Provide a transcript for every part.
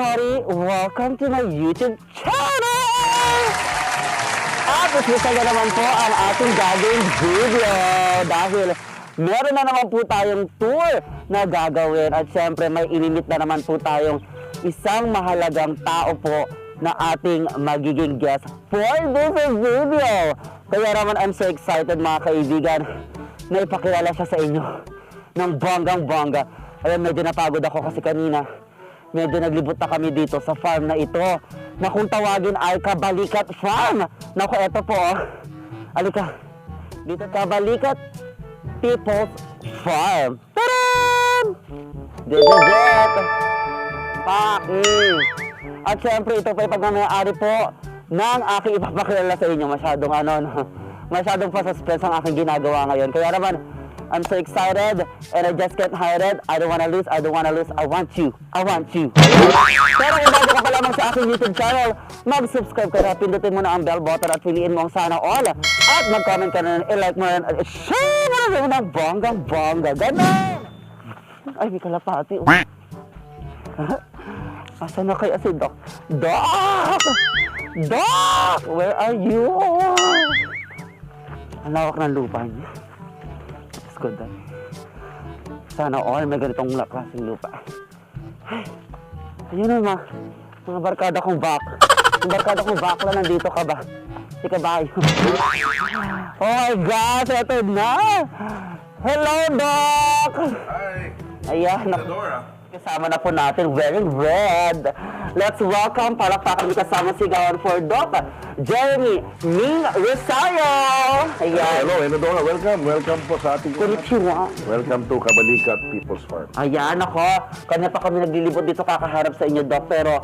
everybody! Welcome to my YouTube channel! At isa na naman po ang ating gagawing video dahil meron na naman po tayong tour na gagawin at syempre may inimit na naman po tayong isang mahalagang tao po na ating magiging guest for this video. Kaya naman I'm so excited mga kaibigan na ipakilala siya sa inyo ng bonggang-bongga. Ayan, medyo napagod ako kasi kanina medyo naglibot na kami dito sa farm na ito na kung tawagin ay Kabalikat Farm. Naku, eto po oh. Alika, dito Kabalikat People's Farm. Tadaan! This is it! At syempre ito pa yung pagmamayari po ng aking ipapakilala sa inyo. Masyadong masyadong pa suspense ang aking ginagawa ngayon. Kaya naman, I'm so excited and I just can't hide it. I don't wanna lose, I want you. Pero kung bago ka pa lamang sa aking YouTube channel, mag-subscribe ka na, pindutin mo na ang bell button at piliin mo ang sana all. At mag-comment ka na, i-like mo na, at share mo na rin ng bonggang-bongga. Ganun! Ay, may kalapati. Asa na kaya si Doc? Doc! Where are you? Ang lawak ng lupa niya. Good. Sana all may ganitong klaseng lupa. Ayun na mga barkada kong Yung barkada kong bakla nandito ka ba? Si Kabayo. Oh my gosh, eto na! Hello, Doc! Hi! Ayan, Isadora. kasama na po natin wearing red. Let's welcome, palakpakan kasama sigawan for Doc Jeremy Ming Rosario. Ayan. Hello, Isadora. Welcome po sa ating... Konnichiwa. Welcome to Kabalikat People's Farm. Ayan ako, kanya pa kami naglilibot dito kakaharap sa inyo, Doc, pero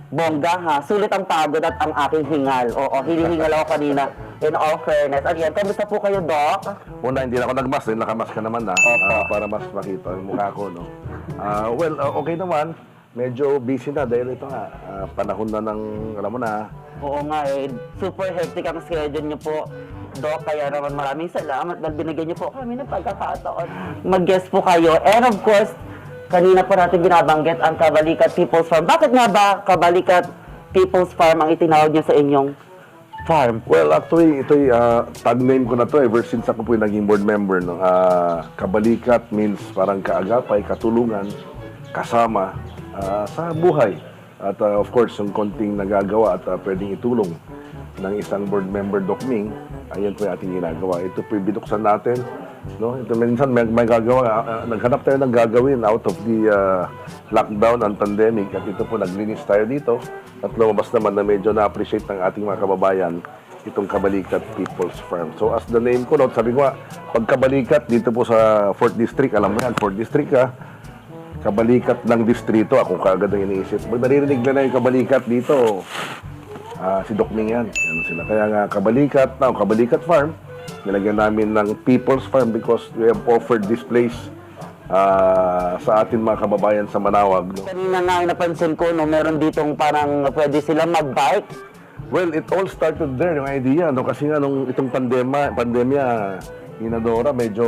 bongga ha, sulit ang pagod at ang aking hingal. Oo, hinihingal ako kanina, in all fairness. Ayan, kamusta po kayo, Doc? Una, hindi na ako nagmask, nakamas ka naman na para mas makita yung mukha ko, no? Okay naman. Medyo busy na dahil ito nga, panahon na ng, alam mo na. Oo nga eh, super hectic ang schedule niyo po, Doc, kaya naman maraming salamat dahil binigyan niyo po kami ng pagkakataon. Mag-guest po kayo, and of course, kanina po natin binabanggit ang Kabalikat People's Farm. Bakit nga ba Kabalikat People's Farm ang itinawag niyo sa inyong farm? Well, actually, ito'y tag name ko na to ever since ako po yung naging board member. No? Kabalikat means parang kaagapay, katulungan, kasama sa buhay. At of course, yung konting nagagawa at pwedeng itulong ng isang board member, Doc Ming, ayan po yung ating ginagawa. Ito po yung binuksan natin. No? Ito minsan may gagawa, naghanap tayo ng gagawin out of the lockdown and pandemic. At ito po, naglinis tayo dito. At lumabas naman na medyo na-appreciate ng ating mga kababayan itong Kabalikat People's Farm. So as the name ko, no, sabi ko pag Kabalikat dito po sa 4th District, alam mo yan, 4th District ka, Kabalikat ng distrito, ako kaagad ang iniisip. Pag naririnig na yung Kabalikat dito, si Doc Ming yan. Ano sila. Kaya nga Kabalikat Farm, nilagyan namin ng People's Farm because we have offered this place sa atin mga kababayan sa Manawag. No? Kanina nga napansin ko, no, meron ditong parang pwede sila mag-bike. Well, it all started there, yung idea. No? Kasi nga nung itong pandemya, Inadora, medyo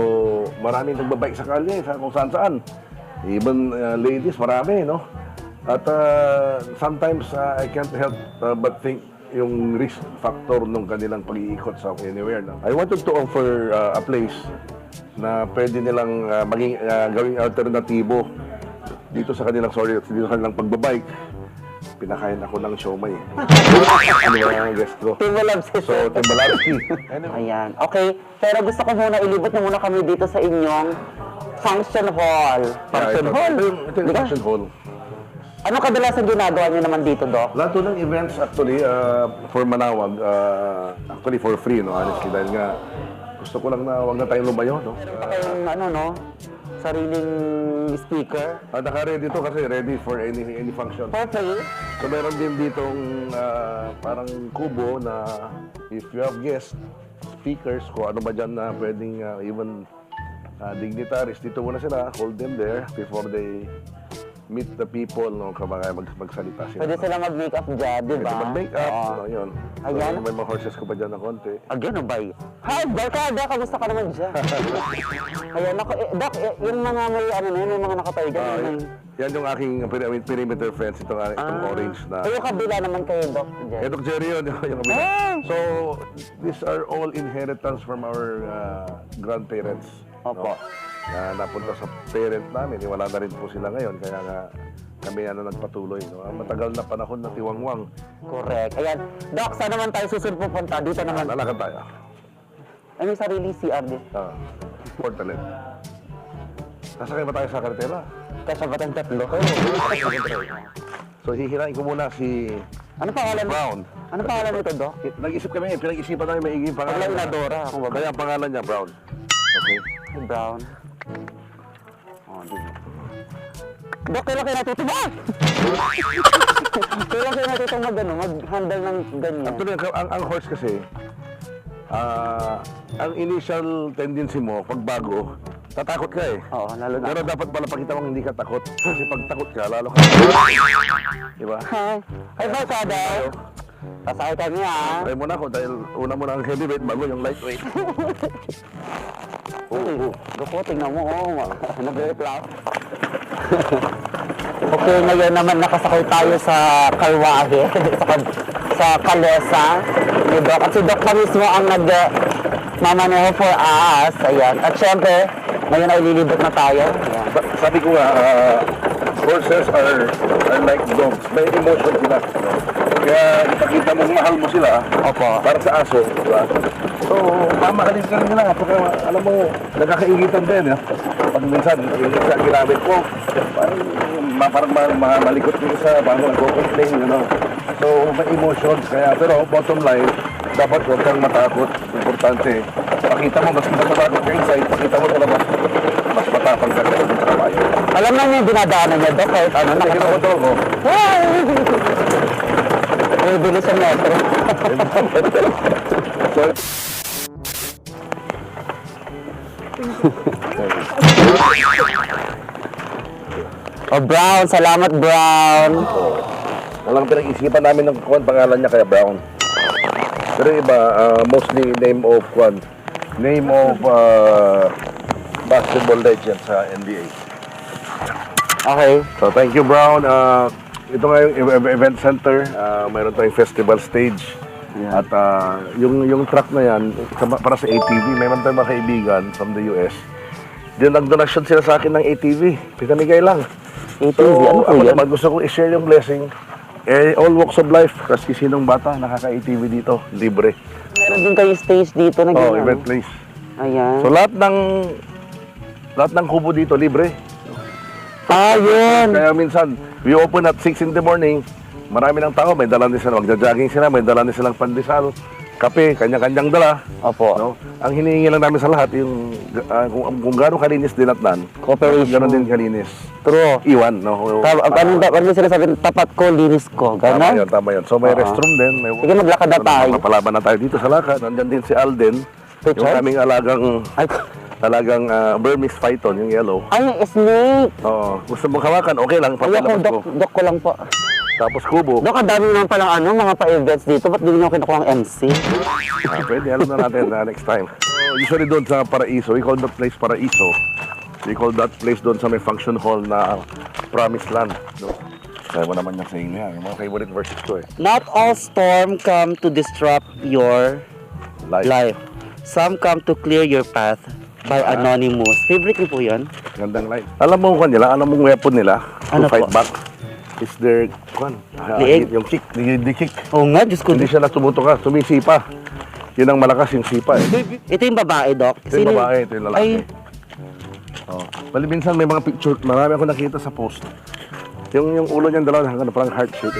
maraming nagbabike sa kalye, sa kung saan-saan. Even ladies, marami, no? At sometimes I can't help but think yung risk factor nung kanilang pag-iikot sa anywhere. No? I wanted to offer a place na pwede nilang gawing alternatibo dito sa kanilang pagbabike. Pinakain ako ng siomay. Ano ba yung guest ko? Timbalabsi. So, Timbalabsi. Ayan. Okay, pero gusto ko muna ilibot na muna kami dito sa inyong function hall. Function hall? Ito yung function hall. Ano kadalasan ginagawa niyo naman dito, Doc? Lahat ng events actually for Manawag, actually for free, no, honestly, dahil nga gusto ko lang na wag na tayong lumayo, no. Meron pa kayong sariling speaker? Naka-ready to kasi ready for any function. For free? So meron din ditong parang kubo na if you have guests, speakers, kung ano ba dyan na pwedeng even dignitaries, dito muna sila, hold them there before they meet the people, no, kaya magsalita sila. Pwede sila mag-makeup dyan, di ba? Pwede mag-makeup, Oo. no, yun. Ayan. So, may mga horses ko pa dyan na konti. Again, Bay. Hi, Barkada! Kamusta ka naman dyan? Ayan, ako, Doc, yung mga may, ano na yun, may mga nakatayo dyan. Yan yung aking perimeter fence, itong orange na. Yung kabila naman kayo, Doc, dyan. Dr. Jerry yun, yung kabila. Ah! So, these are all inheritance from our grandparents. Opo. Na napunta sa parent namin, wala na rin po sila ngayon, kaya nga kami nagpatuloy. No? Matagal na panahon na tiwangwang. Correct. Ayan, Doc, saan naman tayo susunod pupunta? Dito naman. Lalakad tayo. Ay, may sarili CR din. Portalet. Nasakay ba tayo sa kartela? Kasya ba tayong tatlo? So, hihirain ko muna si Ano pangalan mo? Brown. Ano pangalan nito, Doc? Nag-isip kami, pinag-isipan namin maigi yung pangalan. Pagla Inadora, kung ba? Kaya ang pangalan niya, Brown. Okay. Si Brown. Oh, di ba? Dok, kailan kayo natuto ba? Kailan kayo natuto mag-handle ng ganyan? Actually, ang horse kasi, ang initial tendency mo, pag bago, tatakot ka eh. Oo, lalo na. Pero dapat pala pakita mong hindi ka takot. Kasi pag takot ka, lalo ka. Di ba? Hi, Barkada. Pasakay kami ah. Try mo na ako dahil una mo na ang heavyweight bago yung lightweight. Doko, tingnan mo. Oh, nag-reklamo. Okay, ngayon naman nakasakay tayo sa Karwahe, sa Kalesa ni Doc. At si Doc pa mismo ang nagmamaneho for us. Ayan. At syempre, ngayon ay lilibot na tayo. Ayan. Sabi ko nga, horses are like dogs. May emotion sila. Kaya ipakita mo mahal mo sila. Opo. Para sa aso, di ba? So, mamahalin ka rin nila. Pagka, alam mo, nagkakaigitan din. Pag minsan, yung isa ginamit ko, parang malikot yung isa, parang nagko-complain, ano. So, may emotions. Kaya, pero bottom line, dapat huwag kang matakot. Importante, pakita mo, mas matakot ka inside, pakita mo sa labas, mas matapang ka sa trabaho. Alam na yung dinadaanan niya, Doc, kahit ano, Nakikita mo. May bilis sa metro. So, Oh, Brown. Salamat, Brown. walang pinag-isipan namin ng pangalan niya kaya Brown. Pero iba, mostly name of basketball legend sa NBA. Okay. So thank you Brown. Ito nga yung event center, mayroon tayong festival stage. Yeah. At yung truck na yan, para sa ATV, mayroon tayong mga kaibigan from the US. Din nag-donation sila sa akin ng ATV, pinamigay lang. ATV, So, ano po ako yan? naman gusto kong i-share yung blessing. All walks of life, kasi sinong bata nakaka-ATV dito, libre. Meron din kayo stage dito na Oh, ganyan. event place. Ayan. So lahat ng kubo dito libre. Yun. Kaya minsan, we open at 6 in the morning, marami ng tao, may dala din sila, magja-jogging sila, may dala din silang pandesal, kape, kanya-kanyang dala. Opo. No? Ang hinihingi lang namin sa lahat, yung kung gaano kalinis dinatnan, Cooperation. gano'n din kalinis. True. Iwan, no? Ano sinasabi? Tapat ko, linis ko. Tama Gano'n? yun, tama yun. So may restroom din. May, Sige, maglakad na tayo. Mapalaban na tayo dito sa lakad. Nandyan din si Alden, yung Richard? aming alagang Burmese python, yung yellow. Ay, snake. Oo. Gusto mong hawakan, okay lang, Ay, ako, papalabas ko. Doc ko lang po. Tapos kubo. Doc, ang dami naman palang mga pa-events dito. Ba't di nyo kinukuha ang MC? Pwede, alam na natin next time. So, usually doon sa Paraiso, we call that place Paraiso. We call that place doon sa may function hall na Promised Land. No? Kaya mo naman yung saying niya. Yung mga favorite verses ko eh. Not all storm come to disrupt your life. Some come to clear your path by Anonymous. Favorite niyo po yun? Gandang line. Alam mo kung nila, alam mong weapon nila Ano to fight po? back is their, Liig? yung kick, the kick. Oo nga, Diyos ko. Hindi siya natumutuka, sumisipa. Yun ang malakas yung sipa eh. Ito yung babae, Doc. Ito yung babae, ito yung lalaki. Ay, Oh. Bali minsan may mga picture, marami ako nakita sa post. Yung ulo niyan dalawa hanggang parang heart shape.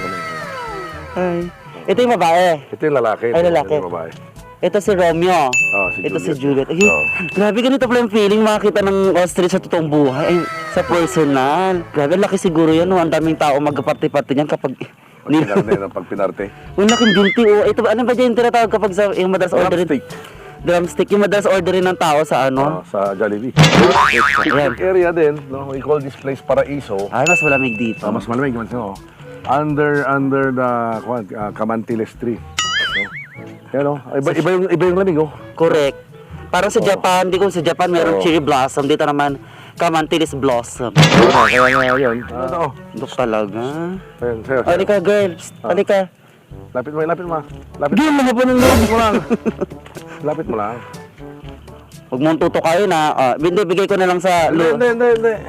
ay. Ito yung babae. Ito yung lalaki. Ay, lalaki. Ito yung babae. Ito si Romeo. Si Ito si Juliet. Juliet. Ay, Oo. grabe ganito pala yung feeling makakita ng ostrich sa totoong buhay. Ay, sa personal. Grabe, laki siguro yan. No? Ang daming tao magkaparte-parte niyan kapag... Pag pinarte. Ang laking binti. Oh. Ito, ano ba dyan yung tinatawag kapag sa yung madalas order? Drumstick. drumstick. Yung madalas orderin ng tao sa ano. Sa Jollibee. Ayan. Area din, no? We call this place Paraiso. Ay, mas malamig dito. Mas malamig naman siya, oh. Under the Camantiles tree. No? Yan, oh. Iba yung lamig, oh. Correct. Parang sa Japan, di ko sa Japan meron cherry blossom. Dito naman, Camantilis blossom. Kaya nga yun. Ano? Ito talaga. Ayan, sa'yo. Halika, girl. Halika. Lapit mo. Lapit Di mo po ng mo lang. Lapit mo lang. Huwag mong tutukayin na. Hindi, bigay ko na lang sa Hindi.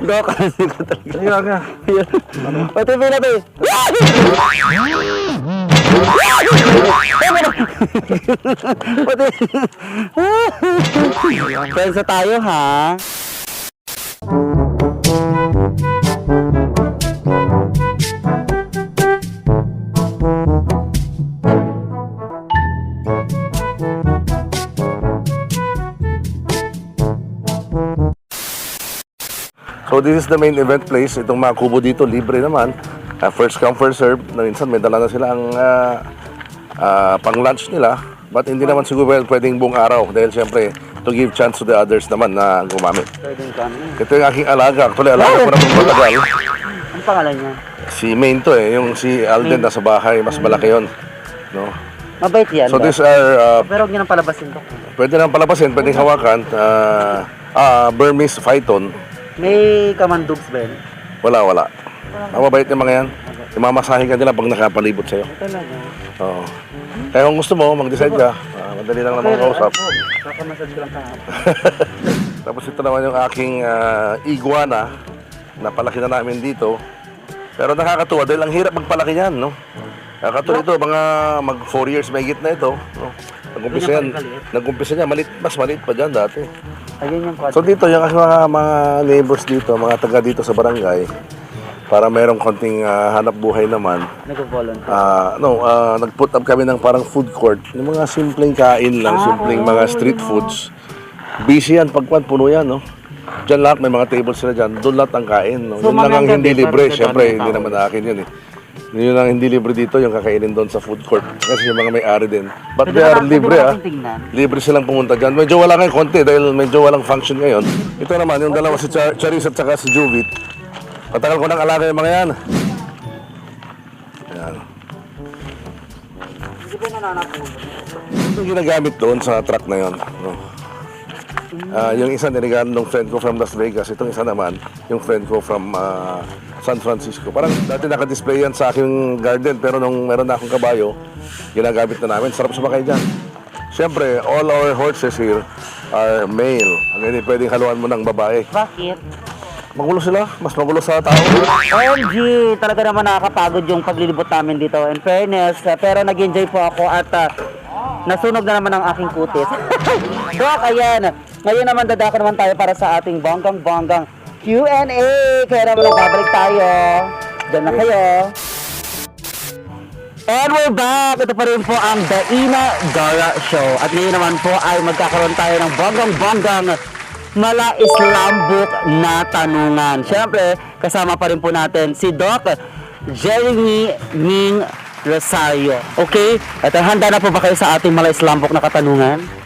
Dok, kasi ko talaga. Ayun ka. Pati pila to eh. Pati. Pensa tayo ha. So this is the main event place. Itong mga kubo dito, libre naman. First come, first serve. Na minsan may dala na sila ang pang-lunch nila. But hindi naman siguro pwedeng buong araw. Dahil siyempre, to give chance to the others naman na gumamit. Pwedeng kami. Ito yung aking alaga. Actually, alaga ko na itong matagal. Ang pangalan niya? Si Main to eh. Yung si Alden nasa bahay. Mas malaki yun. No? Mabait yan. So Dok. these are, Pero huwag niyo nang palabasin to. pwede nang palabasin, pwedeng hawakan. Burmese Python. May kamandugs ba yun? Wala. Mababait yung mga yan. Imamasahe ka nila pag nakapalibot sa'yo. Talaga. Oo. Kaya kung gusto mo, mag-decide ka. Madali lang naman kausap. Kakamasad ko lang kahapon. Tapos ito naman yung aking iguana. Napalaki na namin dito. Pero nakakatuwa dahil ang hirap magpalaki yan, no? Katulad ito, mga mag 4 years may na ito. No? Nag-umpisa niya, mas maliit pa dyan dati. Ayun yung kwadro. So dito, yung aking mga neighbors dito, mga taga dito sa barangay, para merong konting hanap buhay naman, Nag-volunteer. nag-put up kami ng parang food court. Yung mga simpleng kain lang, simpleng mga street foods. Busy yan, pagpan, puno yan, no? Diyan lahat, may mga tables sila dyan. Doon lahat ang kain, no? So, Yun lang ang mamaya hindi gabi, libre. parang Siyempre, dadami hindi tao. naman akin yun, eh. Yun lang hindi libre dito, yung kakainin doon sa food court. Kasi yung mga may-ari din. But they are libre, Libre silang pumunta dyan. Medyo wala ngayon konti dahil medyo walang function ngayon. Ito naman, yung dalawa, si Charis at saka si Juvit. Patagal ko ng alaga yung mga yan. Yan. Hindi ba nananapunan? Ito yung ginagamit doon sa truck na yun. No? Yung isa niregalo ng friend ko from Las Vegas. Itong isa naman, yung friend ko from San Francisco. Parang dati naka-display yan sa aking garden, pero nung meron na akong kabayo, ginagamit na namin. Sarap sumakay dyan. Siyempre, all our horses here are male. Ang hindi pwedeng haluan mo ng babae. Bakit? Magulo sila, mas magulo sa tao. OMG, talaga naman nakakapagod yung paglilibot namin dito. In fairness, pero nag-enjoy po ako at nasunog na naman ang aking kutis. Dok, ayan. Ngayon naman dadako naman tayo para sa ating bonggang-bonggang Q&A. Kaya naman nagbabalik tayo. Diyan na kayo. And we're back! Ito pa rin po ang The Ina Gara Show. At ngayon naman po ay magkakaroon tayo ng bonggang-bonggang mala Islam book na tanungan. Siyempre, kasama pa rin po natin si Doc Jeremy Ming Rosario. Okay? At handa na po ba kayo sa ating mala Islam book na katanungan?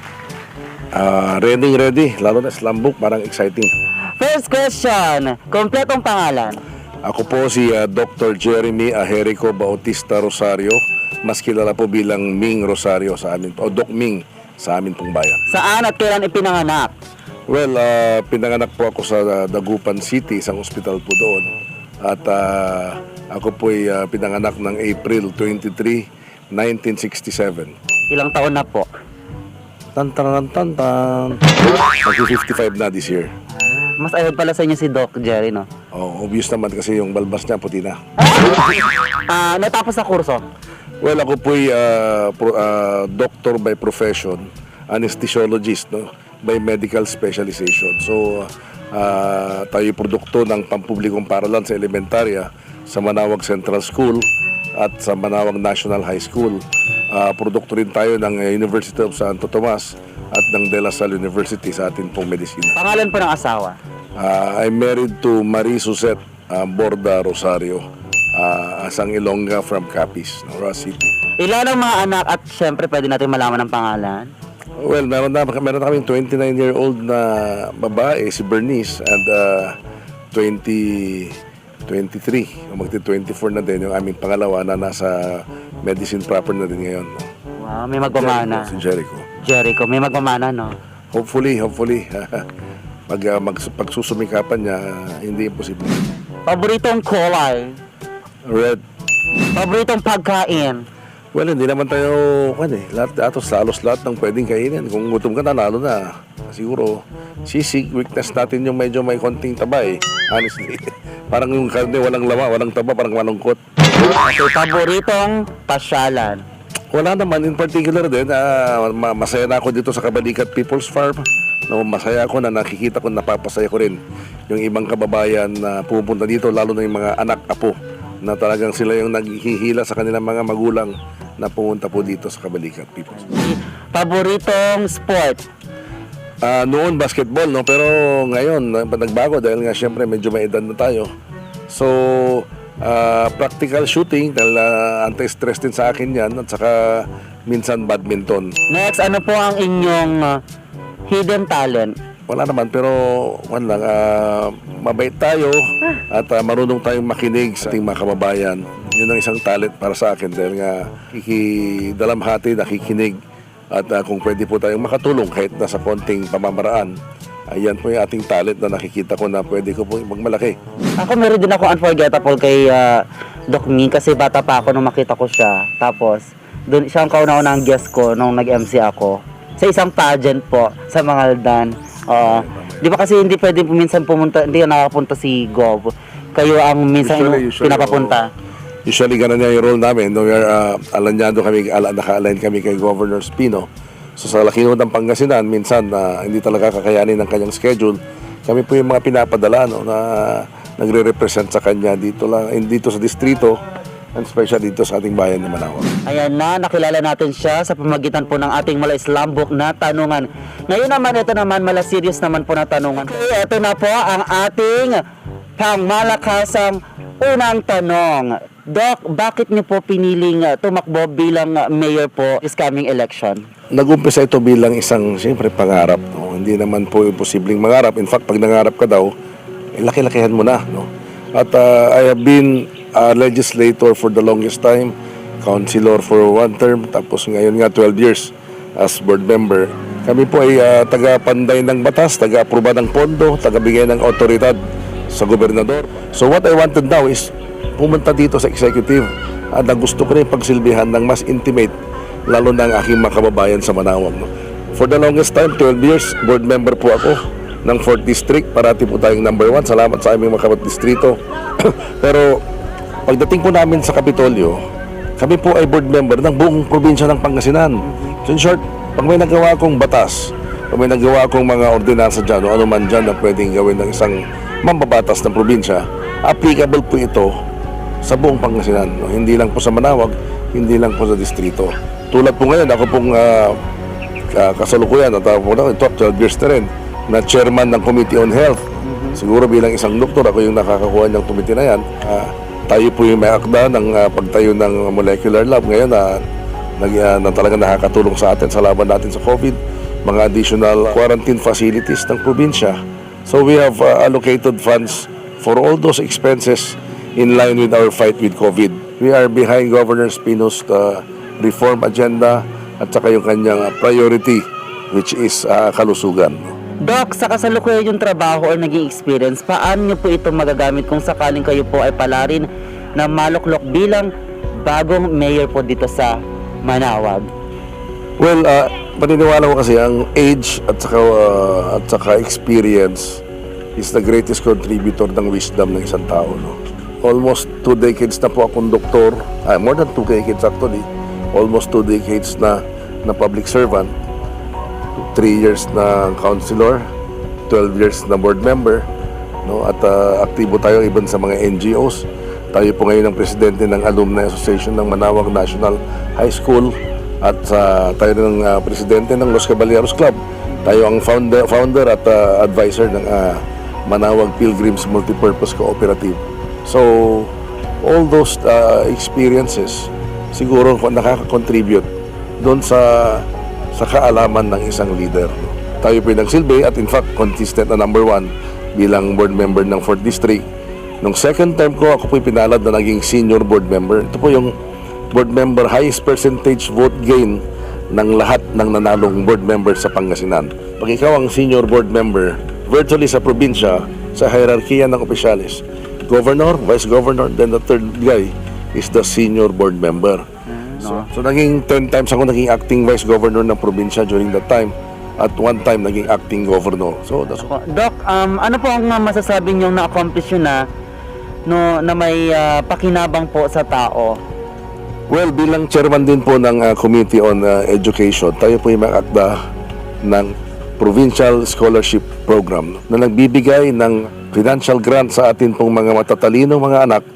Ready. Lalo na Islam book, parang exciting. First question, kompletong pangalan. Ako po si Dr. Jeremy Aherico Bautista Rosario, mas kilala po bilang Ming Rosario sa amin, o Doc Ming sa amin pong bayan. Saan at kailan ipinanganak? Well, pinanganak po ako sa Dagupan City, isang ospital po doon. At ako po ay pinanganak ng April 23, 1967. Ilang taon na po? Tan-tan-tan-tan. Mag-55 na this year. Mas ahead pala sa inyo si Doc Jerry, no? Oh, obvious naman kasi yung balbas niya puti na. Natapos sa kurso? Well, ako po ay doctor by profession, anesthesiologist, no? By medical specialization. So, tayo produkto ng pampublikong paaralan sa elementarya sa Manawag Central School at sa Manawag National High School. Produkto rin tayo ng University of Santo Tomas at ng De La Salle University sa atin pong medisina. Pangalan po ng asawa? I'm married to Marie Suset Borda Rosario, asang Ilongga from Capiz, Roa City. Ilan ang mga anak at syempre pwede natin malaman ang pangalan? Well, meron na kaming 29-year-old na babae, si Bernice, and 23, o magti-24 na din yung aming pangalawa na nasa medicine proper na din ngayon. No? Wow, may magmamana. Si Jericho. Jericho, may magmamana, no? Hopefully. Pagsusumikapan niya, hindi imposible. Paboritong kulay? Red. Paboritong pagkain? Well, hindi naman tayo, halos lahat ng pwedeng kainin. Kung gutom ka na, lalo na. Siguro, sisig, weakness natin yung medyo may konting taba eh. Honestly. Parang yung karne, walang lama, walang taba, parang malungkot. Okay, paboritong pasyalan? Wala naman, in particular din, masaya na ako dito sa Kabalikat People's Farm. No, masaya ako na nakikita ko, napapasaya ko rin yung ibang kababayan na pupunta dito, lalo na yung mga anak, apo, na talagang sila yung naghihila sa kanilang mga magulang na pumunta po dito sa Kabalikat People's Farm. Paboritong sport? Noon basketball, no, pero ngayon nagbago dahil nga syempre medyo may edad na tayo. So practical shooting dahil anti-stress din sa akin yan, at saka minsan badminton. Next, ano po ang inyong hidden talent? Wala naman, pero mabait tayo at marunong tayong makinig sa ating mga kababayan. Yun ang isang talent para sa akin dahil nga dalamhati, nakikinig, at kung pwede po tayong makatulong kahit nasa konting pamamaraan, ayan po yung ating talent na nakikita ko na pwede ko po magmalaki. Ako meron din ako unforgettable kay Doc Ming kasi bata pa ako nung makita ko siya. Tapos, doon siya ang kauna-unang guest ko nung nag-MC ako sa isang pageant po sa Mangaldan. Di ba kasi hindi pwede minsan pumunta, hindi nakakapunta si Gov. Kayo ang minsan Usually, pinapapunta. Usually ganun niya yung role namin. No, alanyado kami, naka-align kami kay Governor Espino. So sa Lakinog ng Pangasinan, minsan hindi talaga kakayanin ng kanyang schedule. Kami po yung mga pinapadala, no, na nagre-represent sa kanya dito sa distrito, and especially dito sa ating bayan ng Manawag. Ayan na, nakilala natin siya sa pamagitan po ng ating mala Islambok na tanungan. Ngayon naman, ito naman, mala serious naman po na tanungan. Okay, ito na po ang ating pangmalakasang unang tanong. Doc, bakit niyo po piniling tumakbo bilang mayor po this coming election? Nag-umpisa ito bilang isang, siyempre, pangarap. No? Hindi naman po imposibleng mangarap. In fact, pag nangarap ka daw, laki-lakihan mo na. No? At I have been a legislator for the longest time, councilor for one term, tapos ngayon nga 12 years as board member. Kami po ay taga-panday ng batas, taga-aproba ng pondo, taga-bigay ng otoridad sa gobernador. So what I wanted now is pumunta dito sa executive at gusto ko rin pagsilbihan ng mas intimate, lalo na ang aking mga kababayan sa Manawag. No? For the longest time, 12 years, board member po ako ng 4th District. Parati po tayong number 1. Salamat sa aming mga distrito. Pero pagdating po namin sa Kapitolyo, kami po ay board member ng buong probinsya ng Pangasinan. So in short, pag may nagawa akong batas, pag may nagawa akong mga ordinansa dyan, o ano man dyan na pwedeng gawin ng isang mambabatas ng probinsya, applicable po ito sa buong Pangasinan. No? Hindi lang po sa Manawag, hindi lang po sa distrito. Tulad po ngayon, ako pong kasalukuyan, at ako po 12 years na rin, na chairman ng Committee on Health. Siguro bilang isang doktor, ako yung nakakakuha ng committee na yan. Tayo po yung may akda ng pagtayo ng molecular lab ngayon na talagang nakakatulong sa atin sa laban natin sa COVID, mga additional quarantine facilities ng probinsya. So we have allocated funds for all those expenses in line with our fight with COVID. We are behind Governor Espino's reform agenda at saka yung kanyang priority, which is kalusugan. Doc, sa kasalukuyan yung trabaho o naging experience, paano niyo po ito magagamit kung sakaling kayo po ay palarin na maluklok bilang bagong mayor po dito sa Manawag? Well, paniniwala ko kasi ang age at saka experience is the greatest contributor ng wisdom ng isang tao. No? Almost 2 decades na po akong doktor, more than 2 decades actually, almost 2 decades na public servant, 3 years na councilor, 12 years na board member, no? At aktibo tayo even sa mga NGOs. Tayo po ngayon ang presidente ng Alumni Association ng Manawag National High School at tayo ng presidente ng Los Caballeros Club. Tayo ang founder at advisor ng Manawag Pilgrims Multipurpose Cooperative. So, all those experiences siguro nakaka-contribute doon sa sa kaalaman ng isang leader. Tayo po nagsilbi at in fact consistent na number 1 bilang board member ng 4th District. Nung second term ko, ako po pinalad na naging senior board member. Ito po yung board member highest percentage vote gain ng lahat ng nanalong board member sa Pangasinan. Pag ikaw ang senior board member, virtually sa probinsya, sa hierarchy ng opisyalis, governor, vice governor, then the third guy is the senior board member. So naging 10 times ako naging acting vice governor ng probinsya during that time. At one time naging acting governor. So that's Doc, ano po ang masasabi niyong na-accomplish yun na may pakinabang po sa tao? Well, bilang chairman din po ng Committee on Education, tayo po yung makakda ng Provincial Scholarship Program na nagbibigay ng financial grant sa atin pong mga matatalino mga anak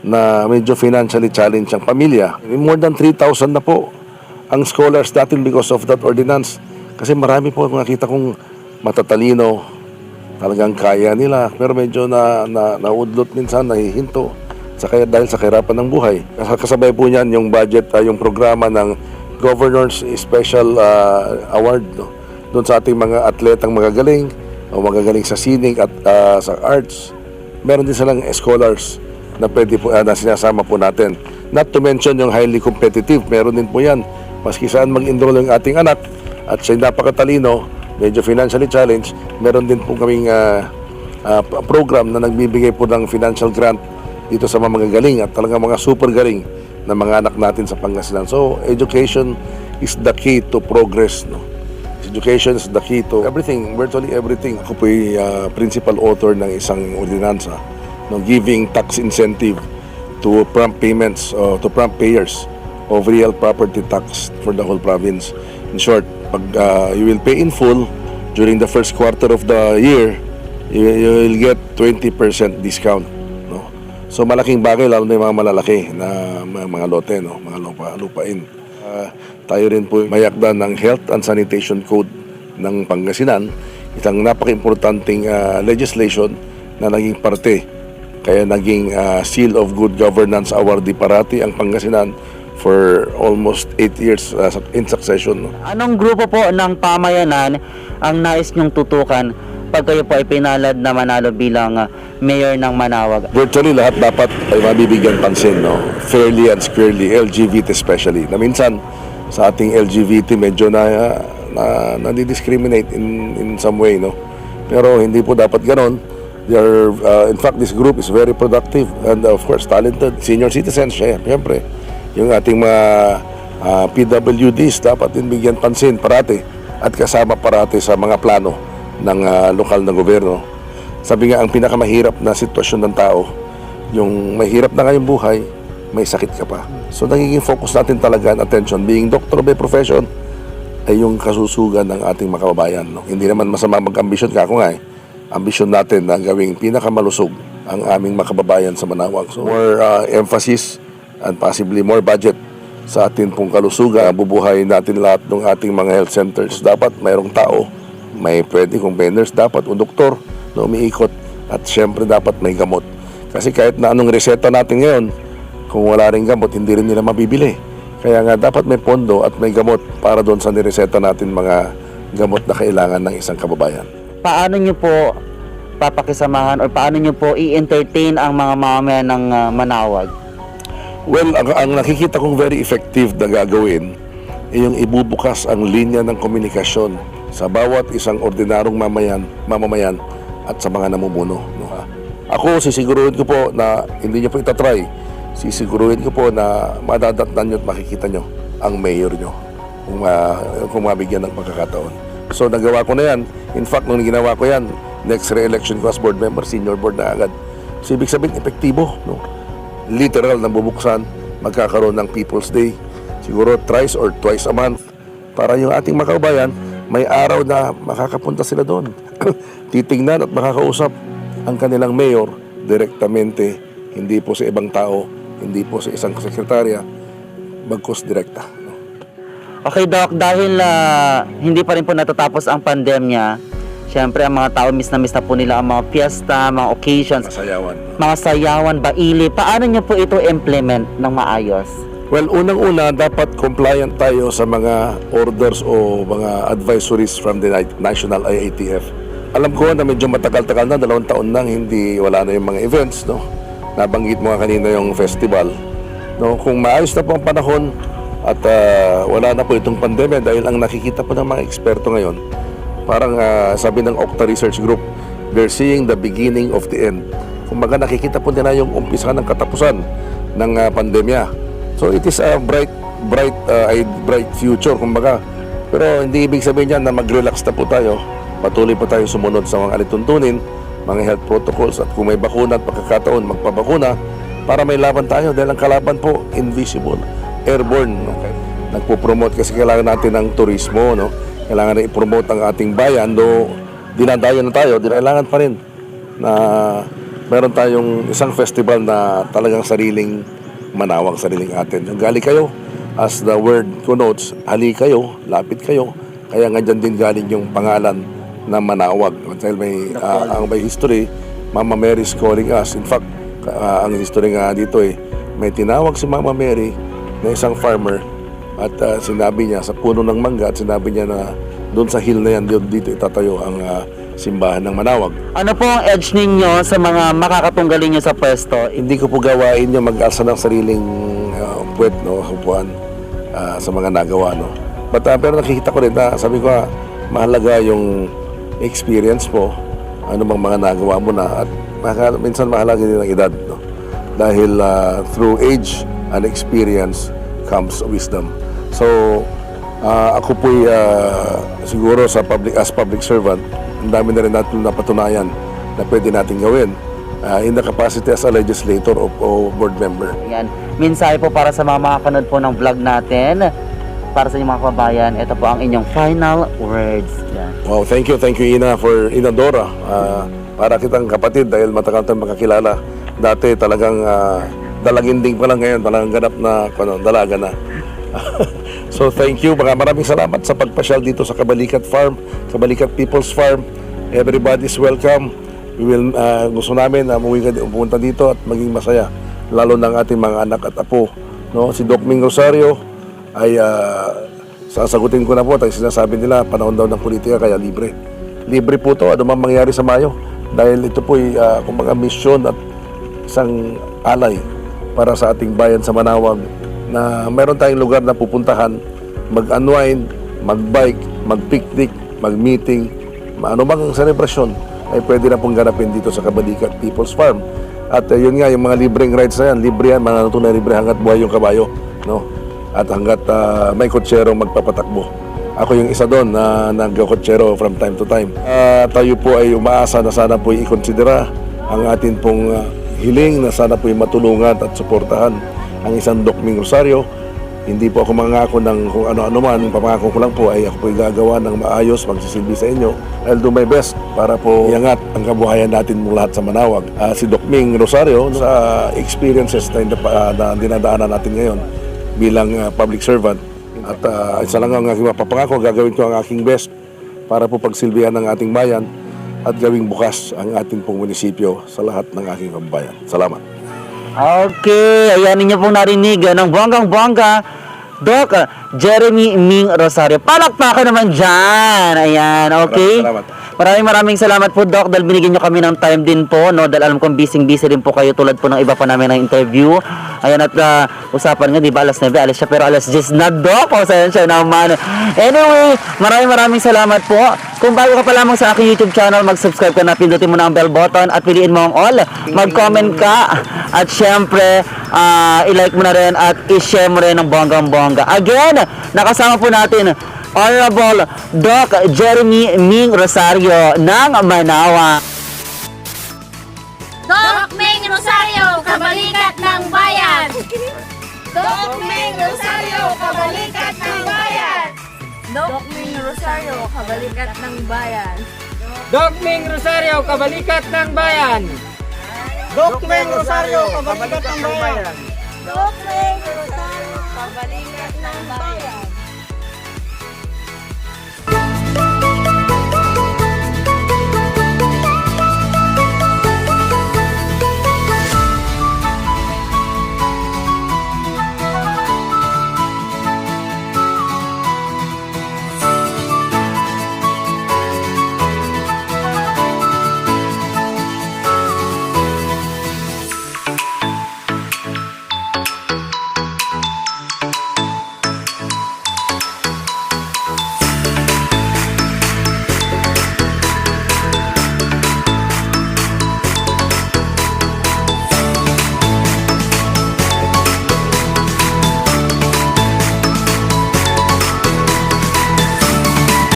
na medyo financially challenged ang pamilya. More than 3,000 na po ang scholars natin because of that ordinance. Kasi marami po nakita kong matatalino, talagang kaya nila, pero medyo naudlot minsan, nahihinto dahil sa kahirapan ng buhay. Kasabay po niyan yung budget, yung programa ng Governor's Special Award doon sa ating mga atletang magagaling o magagaling sa sining at sa arts. Meron din silang scholars na pwede po na sinasama po natin. Not to mention yung highly competitive, meron din po yan. Maski saan mag-enroll yung ating anak at siya napakatalino, medyo financially challenged, meron din po kaming program na nagbibigay po ng financial grant dito sa mga magagaling at talagang mga super galing na mga anak natin sa Pangasinan. So, education is the key to progress. No? Education is the key to everything, virtually everything. Ako po yung principal author ng isang ordinansa, no, giving tax incentive to prompt payments, to prompt payers of real property tax for the whole province. In short, pag you will pay in full during the first quarter of the year, you will get 20% discount. No? So malaking bagay, lalo na yung mga malalaki na mga lote, no? Mga lupain. Tayo rin po mayakda ng Health and Sanitation Code ng Pangasinan, isang napaka-importanting legislation na naging parte. Kaya naging Seal of Good Governance awardee parati ang Pangasinan for almost 8 years in succession. No? Anong grupo po ng pamayanan ang nais niyong tutukan pag kayo po ay pinalad na manalo bilang mayor ng Manaoag? Virtually lahat dapat ay mabibigyan pansin, no? Fairly and squarely, LGBT especially. Na minsan sa ating LGBT medyo na-discriminate in some way, no? Pero hindi po dapat ganon. In fact, this group is very productive and of course talented. Senior citizens, syempre. Yung ating mga PWDs dapat din bigyan pansin parati at kasama parati sa mga plano ng lokal na gobyerno. Sabi nga, ang pinakamahirap na sitwasyon ng tao, yung mahirap na ngayong buhay, may sakit ka pa. So nagiging focus natin talaga ang attention, being doctor by profession, ay yung kasusugan ng ating mga kababayan. No? Hindi naman masama mag-ambisyon ka ako nga ambisyon natin na gawing pinakamalusog ang aming mga kababayan sa Manaoag. So more emphasis and possibly more budget sa atin pong kalusugan. Bubuhay natin lahat ng ating mga health centers. Dapat mayroong tao, may pwede kung nurse dapat o doktor na umiikot at syempre dapat may gamot. Kasi kahit na anong reseta natin ngayon, kung wala rin gamot, hindi rin nila mabibili. Kaya nga dapat may pondo at may gamot para doon sa nireseta natin mga gamot na kailangan ng isang kababayan. Paano niyo po papakisamahan o paano niyo po i-entertain ang mga mamamayan ng Manaoag? Well, ang nakikita kong very effective na gagawin ay yung ibubukas ang linya ng komunikasyon sa bawat isang ordinarong mamamayan at sa mga namumuno. No? Ako, sisiguruhin ko po na hindi nyo po itatry. Sisiguruhin ko po na madadatnan nyo at makikita nyo ang mayor nyo kung mabigyan ng pagkakataon. So, nagawa ko na yan. In fact, nung ginawa ko yan, next re-election ko as board member, senior board na agad. So, ibig sabihin, epektibo. No? Literal na bubuksan, magkakaroon ng People's Day. Siguro thrice or twice a month. Para yung ating mga kababayan, may araw na makakapunta sila doon. Titingnan at makakausap ang kanilang mayor direktamente, hindi po sa ibang tao, hindi po sa isang sekretarya, bagkus direkta. Okay, Doc, dahil hindi pa rin po natatapos ang pandemya, siyempre ang mga tao miss na po nila ang mga fiesta, mga occasions, Masayawan. mga sayawan, baili. Paano niyo po ito implement ng maayos? Well, unang-una, dapat compliant tayo sa mga orders o mga advisories from the National IATF. Alam ko na medyo matagal-tagal na, 2 taon nang hindi wala na yung mga events, no? Nabanggit mo nga kanina yung festival. No, kung maayos na po ang panahon at wala na po itong pandemya dahil ang nakikita po ng mga eksperto ngayon, parang sabi ng Okta Research Group, they're seeing the beginning of the end. Kumbaga nakikita po nila yung umpisa ng katapusan ng pandemya. So it is a bright future, kumbaga. Pero hindi ibig sabihin niyan na mag-relax na po tayo. Patuloy po tayo sumunod sa mga alituntunin, mga health protocols, at kung may bakuna at pagkakataon, magpabakuna para may laban tayo dahil ang kalaban po, invisible, airborne. Okay? Nagpo-promote kasi kailangan natin ng turismo, no? Kailangan na i-promote ang ating bayan, do dinadayo na tayo, kailangan pa rin na meron tayong isang festival na talagang sariling manawag, sariling atin. Gali kayo, as the word connotes, hali kayo, lapit kayo, kaya nga dyan din galing yung pangalan na manawag. Dahil may history, Mama Mary is calling us. In fact, ang history nga dito may tinawag si Mama Mary na isang farmer at sinabi niya sa puno ng mangga at sinabi niya na doon sa hill na yan, dito itatayo ang simbahan ng manawag. Ano po ang edge ninyo sa mga makakatunggalin nyo sa pwesto? Hindi ko po gawain yung mag-asa ng sariling puwet, no, upuan sa mga nagawa, no. But, pero nakikita ko rin na sabi ko mahalaga yung experience mo, ano bang mga nagawa mo na, at minsan mahalaga din ang edad, no. Dahil through age and experience comes wisdom. So ako po'y siguro as public servant, ang dami na rin natin napatunayan na pwede natin gawin in the capacity as a legislator o board member. Yan. Mensahe po para sa mga makakanood po ng vlog natin, para sa inyong mga kababayan, ito po ang inyong final words. Yan. Wow, thank you Ina Ina Dora. Para kitang kapatid dahil matagal tayong makakilala. Dati talagang dalaginding pa lang, ngayon talagang ganap na dalaga na. So thank you, maraming salamat sa pagpasyal dito sa Kabalikat Farm, Kabalikat People's Farm. Everybody's welcome. We will, gusto namin na pumunta dito at maging masaya, lalo ng ating mga anak at apo, no? Si Doc Ming Rosario ay sasagutin ko na po at sinasabi nila panahon daw ng politika kaya libre po to, ano man mangyari sa Mayo, dahil ito po ay kumbaga misyon at isang alay para sa ating bayan sa Manawag, na meron tayong lugar na pupuntahan, mag-unwind, mag-bike, mag-picnic, mag-meeting, ano bang selebrasyon ay pwede na pong ganapin dito sa Kabalikat People's Farm. At yun nga, yung mga libreng rides na yan, libre yan, mga tunay libre hanggat buhay yung kabayo, no? At hanggat may kotsero magpapatakbo. Ako yung isa doon na nag-kotsero from time to time. Tayo po ay umaasa na sana po i-considera ang atin pong hiling na sana po matulungan at suportahan ang isang Doc Ming Rosario. Hindi po ako mangako ng kung ano-ano man. Pangako ko lang po ay ako po gagawa ng maayos, magsisilbi sa inyo. I'll do my best para po iangat ang kabuhayan natin mong lahat sa Manawag. Si Doc Ming Rosario, sa experiences na dinadaanan natin ngayon bilang public servant, at isa lang ang aking mapapangako, gagawin ko ang aking best para po pagsilbihan ng ating bayan at gawing bukas ang ating pong munisipyo sa lahat ng aking kababayan. Salamat. Okay, ayan ninyo pong narinig ng bonggang-bongga Doc Jeremy Ming Rosario. Palakpakan naman dyan. Ayan, okay. Salamat. Maraming salamat po, Doc, dahil binigyan nyo kami ng time din po, no? Dahil alam kong busy din po kayo tulad po ng iba pa namin ng interview. Ayan, at usapan nga, di ba, alas 9, alas siya, pero alas 10 na, Doc. Pasensya naman. Anyway, maraming salamat po. Kung bago ka pa lamang sa aking YouTube channel, mag-subscribe ka na, pindutin mo na ang bell button at piliin mo ang all. Mag-comment ka at syempre, i-like mo na rin at i-share mo rin ng bonggang-bongga. Again, nakasama po natin Honorable Doc Jeremy Ming Rosario ng Manawag. Doc Ming Rosario, kabalikat ng bayan! Doc Ming Rosario, kabalikat ng bayan! Doc Ming Rosario, kabalikat ng bayan! Doc Ming Rosario, kabalikat ng bayan! Doc Ming Rosario, kabalikat ng bayan! Doc Ming Rosario, kabalikat ng bayan!